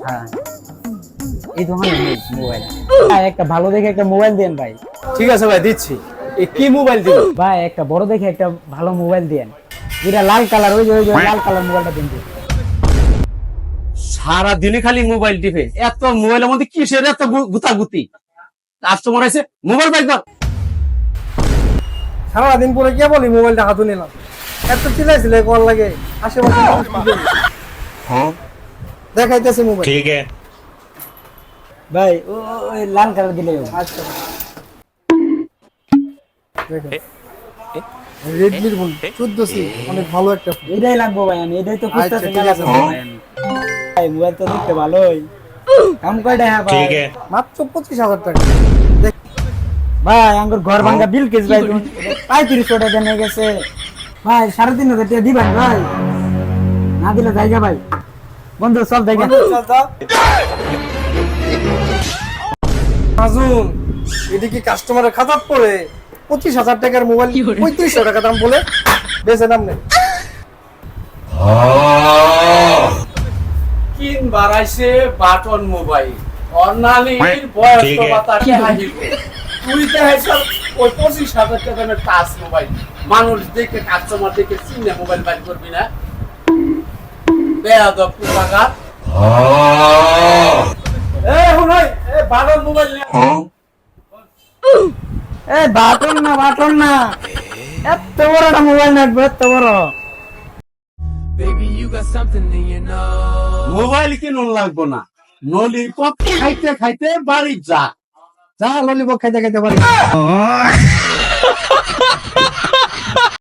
হ্যাঁ এই দোকানে নেই মোবাইল। একটা ভালো দেখে একটা মোবাইল দেন ভাই। ঠিক আছে ভাই দিচ্ছি। এই কি মোবাইল দিব? ভাই একটা বড় দেখে একটা ভালো মোবাইল দেন, যেটা লাল কালার, ওই যে লাল কালার মোবাইলটা দেন। সারা দিনে খালি মোবাইল টিপে, এত মোবাইলের মধ্যে কিসের এত গুতাগুতি? কাস্টমার আছে, মোবাইল বাইক কর। সারাদিন পরে কে বলি মোবাইলটা হাতে নিলাম, এত চিল্লাইছিলে কল লাগে আশেপাশে মানুষ কি বলবে? দেখাইতেছে মোবাইল। ठीक है। ভাই ওই লাল কালার দিলে হবে। আচ্ছা দেখেন রেডমির ফোন 14C, অনেক ভালো একটা ফোন। এটাই লাগবো ভাই, আমি এটাই তো আচ্ছা, খুঁজতেছি। ঠিক আছে ভাই আমি ভাই মোবাইল তো দেখতে ভালোই, কাম কয়টা? হ্যাঁ ভাই ठीक है। মাত্র 25,000 টাকা। ভাই আমার ঘর ভাঙ্গা বিল কেস ভাই, তুমি 3500 টাকা নিয়ে গেছে ভাই। 3,500 টাকা দিবেন ভাই, না দিলে জায়গা ভাই। বন্ধু সব জায়গা মাজুন এদিকে কাস্টমারের খাতার পরে 25,000 টাকার মোবাইল 3500 টাকা দাম বলে বেচে নাম নেই। কিন বাড়াইছে বাটন মোবাইল, অর্নালির বয়স ঠিক তো আছে। বাতাকে হাজিবে। তুই তো হেসব ওই 25,000 টাকা দামের টাচ মোবাইল, মানুষ দেখে কাস্টমার দেখে চিনে মোবাইল বাইর করবি না? বেয়াদব কুপাকার। এ হুনাই, এ বাটন মোবাইল নে। এ বাটন না, এত বড় একটা মোবাইল লাগবে, এত বড়। মোবাইল কিনুন লাগবো না, ললিপপ খাইতে খাইতে বাড়ি যা। যা ললিপপ খাইতে খাইতে বাড়ি।